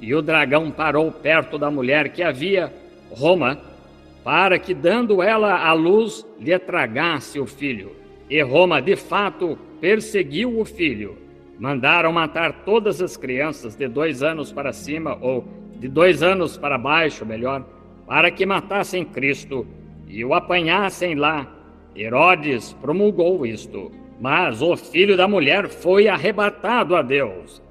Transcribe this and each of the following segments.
E o dragão parou perto da mulher que havia, Roma, para que, dando ela à luz, lhe tragasse o filho. E Roma, de fato, perseguiu o filho. Mandaram matar todas as crianças de 2 anos para cima, ou de 2 anos para baixo, melhor, para que matassem Cristo e o apanhassem lá. Herodes promulgou isto. Mas o filho da mulher foi arrebatado a Deus.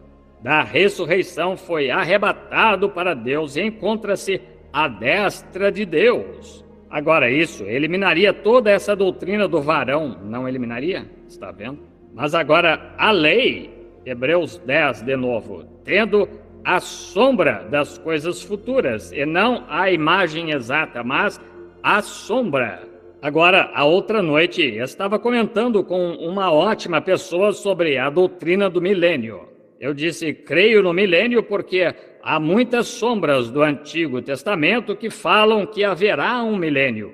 Da ressurreição foi arrebatado para Deus e encontra-se à destra de Deus. Agora isso eliminaria toda essa doutrina do varão, não eliminaria? Está vendo? Mas agora a lei, Hebreus 10 de novo, tendo a sombra das coisas futuras, e não a imagem exata, mas a sombra. Agora, a outra noite, estava comentando com uma ótima pessoa sobre a doutrina do milênio. Eu disse, creio no milênio porque há muitas sombras do Antigo Testamento que falam que haverá um milênio.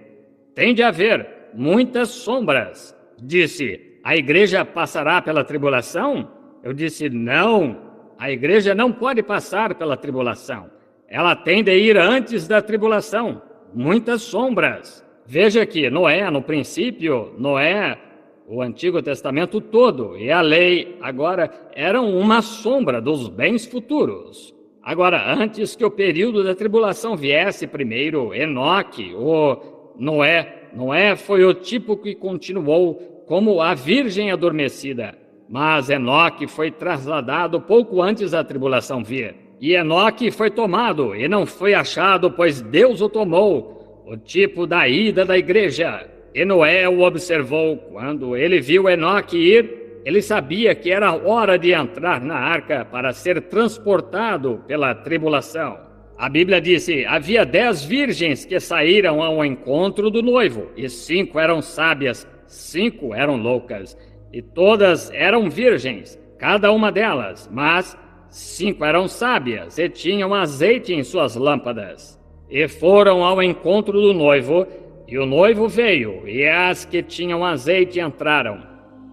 Tem de haver muitas sombras. Disse, a igreja passará pela tribulação? Eu disse, não, a igreja não pode passar pela tribulação. Ela tem de ir antes da tribulação. Muitas sombras. Veja que Noé, no princípio, Noé, o Antigo Testamento todo, e a lei agora eram uma sombra dos bens futuros. Agora, antes que o período da tribulação viesse primeiro, Enoque, ou Noé foi o tipo que continuou como a virgem adormecida, mas Enoque foi trasladado pouco antes da tribulação vir. E Enoque foi tomado, e não foi achado, pois Deus o tomou, o tipo da ida da igreja. E Noé o observou. Quando ele viu Enoque ir, ele sabia que era hora de entrar na arca para ser transportado pela tribulação. A Bíblia disse, havia 10 virgens que saíram ao encontro do noivo, e 5 eram sábias, 5 eram loucas, e todas eram virgens, cada uma delas, mas 5 eram sábias e tinham azeite em suas lâmpadas. E foram ao encontro do noivo, e o noivo veio, e as que tinham azeite entraram.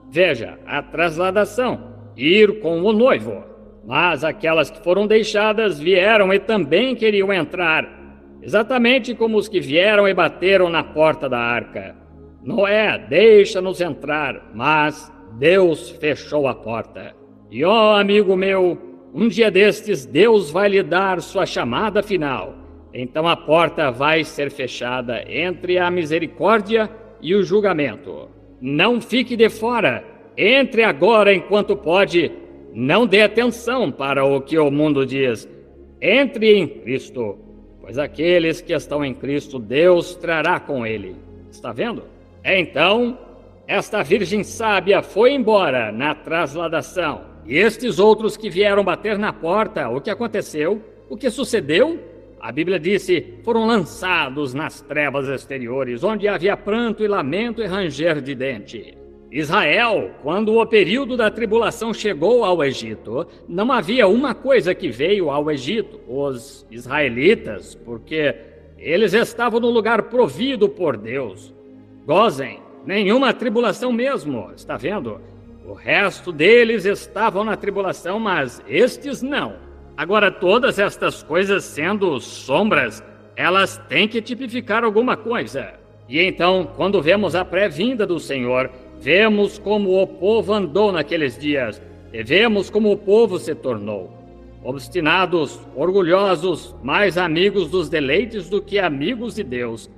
Veja, a trasladação, ir com o noivo. Mas aquelas que foram deixadas vieram e também queriam entrar, exatamente como os que vieram e bateram na porta da arca. Noé, deixa-nos entrar, mas Deus fechou a porta. E ó, amigo meu, um dia destes Deus vai lhe dar sua chamada final. Então a porta vai ser fechada entre a misericórdia e o julgamento. Não fique de fora. Entre agora enquanto pode. Não dê atenção para o que o mundo diz. Entre em Cristo, pois aqueles que estão em Cristo, Deus trará com ele. Está vendo? Então, esta virgem sábia foi embora na trasladação. E estes outros que vieram bater na porta, o que aconteceu? O que sucedeu? A Bíblia disse, foram lançados nas trevas exteriores, onde havia pranto e lamento e ranger de dente. Israel, quando o período da tribulação chegou ao Egito, não havia uma coisa que veio ao Egito, os israelitas, porque eles estavam no lugar provido por Deus. Gozem, nenhuma tribulação mesmo, está vendo? O resto deles estavam na tribulação, mas estes não. Agora, todas estas coisas sendo sombras, elas têm que tipificar alguma coisa. E então, quando vemos a pré-vinda do Senhor, vemos como o povo andou naqueles dias, e vemos como o povo se tornou. Obstinados, orgulhosos, mais amigos dos deleites do que amigos de Deus.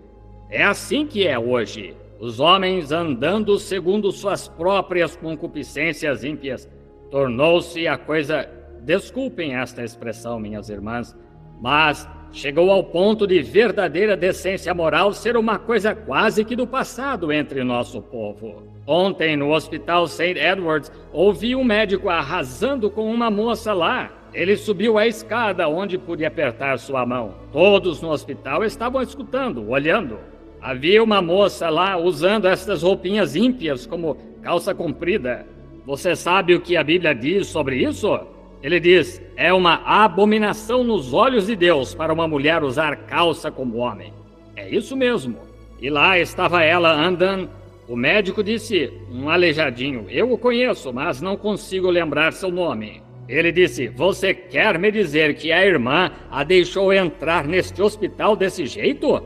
É assim que é hoje. Os homens andando segundo suas próprias concupiscências ímpias. Tornou-se a coisa... Desculpem esta expressão, minhas irmãs, mas chegou ao ponto de verdadeira decência moral ser uma coisa quase que do passado entre nosso povo. Ontem, no Hospital St. Edwards, ouvi um médico arrasando com uma moça lá. Ele subiu a escada onde podia apertar sua mão. Todos no hospital estavam escutando, olhando. Havia uma moça lá usando estas roupinhas ímpias como calça comprida. Você sabe o que a Bíblia diz sobre isso? Ele diz, é uma abominação nos olhos de Deus para uma mulher usar calça como homem. É isso mesmo. E lá estava ela andando. O médico disse, um aleijadinho, eu o conheço, mas não consigo lembrar seu nome. Ele disse: você quer me dizer que a irmã a deixou entrar neste hospital desse jeito?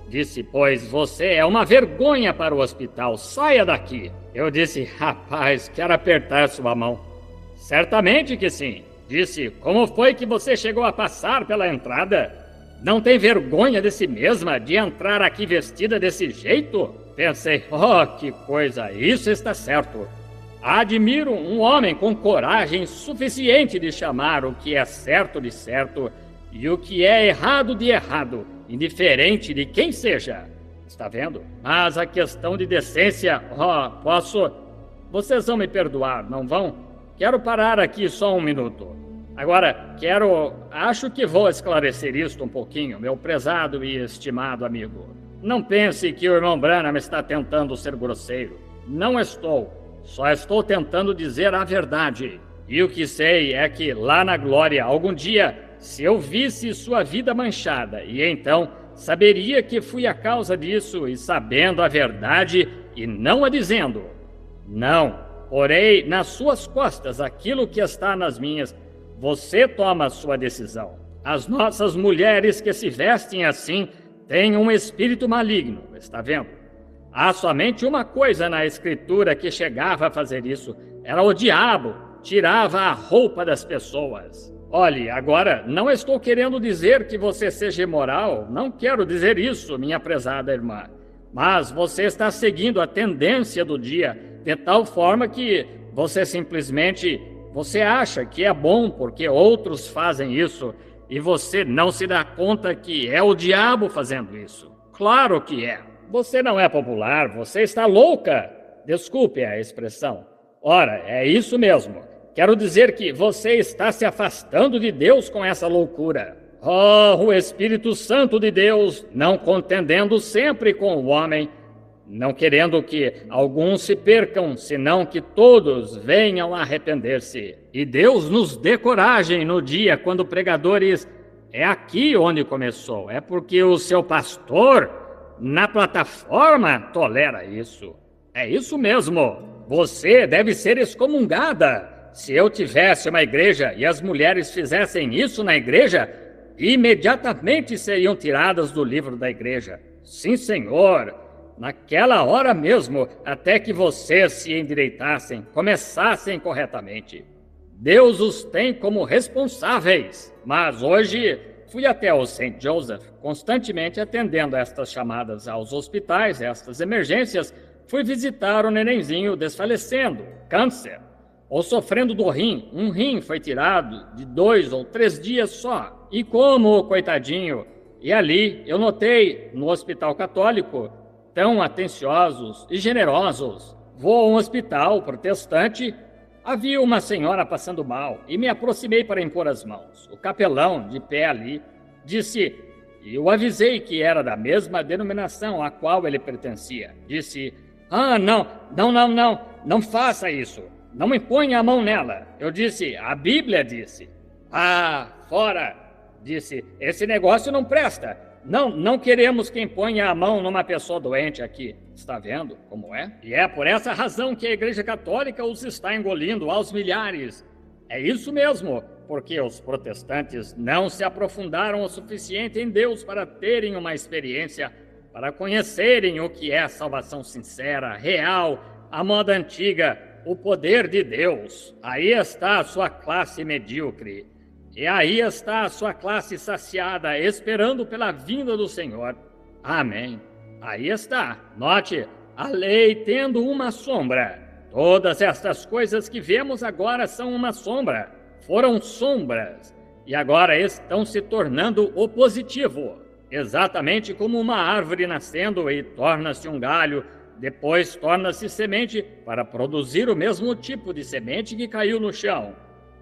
Disse: pois você é uma vergonha para o hospital, saia daqui. Eu disse: rapaz, quero apertar sua mão. Certamente que sim. Disse: como foi que você chegou a passar pela entrada? Não tem vergonha de si mesma de entrar aqui vestida desse jeito? Pensei: oh, que coisa, isso está certo. Admiro um homem com coragem suficiente de chamar o que é certo de certo e o que é errado de errado, indiferente de quem seja. Está vendo? Mas a questão de decência, posso... Vocês vão me perdoar, não vão? Quero parar aqui só um minuto. Agora, acho que vou esclarecer isto um pouquinho, meu prezado e estimado amigo. Não pense que o irmão Branham está tentando ser grosseiro. Não estou. Só estou tentando dizer a verdade. E o que sei é que lá na glória, algum dia, se eu visse sua vida manchada, e então saberia que fui a causa disso, e sabendo a verdade e não a dizendo. Não, porei nas suas costas aquilo que está nas minhas. Você toma a sua decisão. As nossas mulheres que se vestem assim têm um espírito maligno, está vendo? Há somente uma coisa na Escritura que chegava a fazer isso. Era o diabo, tirava a roupa das pessoas. Olhe, agora, não estou querendo dizer que você seja imoral, não quero dizer isso, minha prezada irmã. Mas você está seguindo a tendência do dia, de tal forma que você acha que é bom porque outros fazem isso, e você não se dá conta que é o diabo fazendo isso. Claro que é. Você não é popular, você está louca. Desculpe a expressão. Ora, é isso mesmo. Quero dizer que você está se afastando de Deus com essa loucura. Oh, o Espírito Santo de Deus, não contendendo sempre com o homem, não querendo que alguns se percam, senão que todos venham a arrepender-se. E Deus nos dê coragem no dia quando pregadores... É aqui onde começou. É porque o seu pastor... na plataforma tolera isso. É isso mesmo. Você deve ser excomungada. Se eu tivesse uma igreja e as mulheres fizessem isso na igreja, imediatamente seriam tiradas do livro da igreja. Sim, senhor. Naquela hora mesmo, até que vocês se endireitassem, começassem corretamente. Deus os tem como responsáveis. Mas hoje... fui até o St. Joseph, constantemente atendendo estas chamadas aos hospitais, estas emergências. Fui visitar o nenenzinho desfalecendo, câncer, ou sofrendo do rim. Um rim foi tirado de 2 ou 3 dias só. E como, coitadinho. E ali eu notei, no hospital católico, tão atenciosos e generosos. Vou a um hospital protestante. Havia uma senhora passando mal e me aproximei para impor as mãos. O capelão, de pé ali, disse, e eu avisei que era da mesma denominação a qual ele pertencia. Disse, não faça isso. Não imponha a mão nela. Eu disse, a Bíblia disse. Fora, disse, esse negócio não presta. Não queremos quem ponha a mão numa pessoa doente aqui. Está vendo como é? E é por essa razão que a Igreja Católica os está engolindo aos milhares. É isso mesmo, porque os protestantes não se aprofundaram o suficiente em Deus para terem uma experiência, para conhecerem o que é a salvação sincera, real, a moda antiga, o poder de Deus. Aí está a sua classe medíocre. E aí está a sua classe saciada, esperando pela vinda do Senhor. Amém. Aí está. Note, a lei tendo uma sombra. Todas estas coisas que vemos agora são uma sombra. Foram sombras. E agora estão se tornando o positivo. Exatamente como uma árvore nascendo e torna-se um galho, depois torna-se semente para produzir o mesmo tipo de semente que caiu no chão.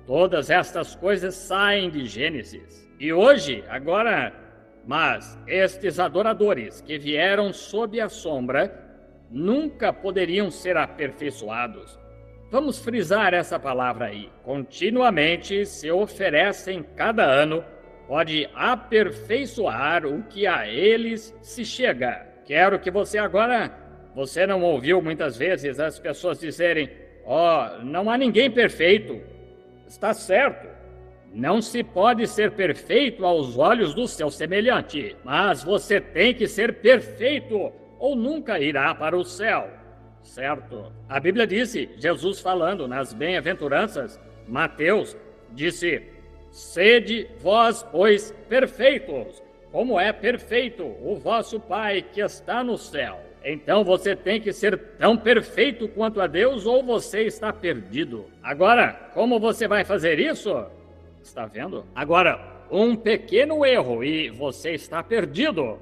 Todas estas coisas saem de Gênesis. E hoje, agora... Mas estes adoradores que vieram sob a sombra nunca poderiam ser aperfeiçoados. Vamos frisar essa palavra aí. Continuamente se oferecem cada ano, pode aperfeiçoar o que a eles se chega. Quero que você agora... Você não ouviu muitas vezes as pessoas dizerem, não há ninguém perfeito. Está certo. Não se pode ser perfeito aos olhos do seu semelhante, mas você tem que ser perfeito ou nunca irá para o céu. Certo? A Bíblia disse, Jesus falando nas bem-aventuranças, Mateus disse: sede vós, pois, perfeitos, como é perfeito o vosso Pai que está no céu. Então você tem que ser tão perfeito quanto a Deus ou você está perdido. Agora, como você vai fazer isso? Está vendo? Agora, um pequeno erro e você está perdido.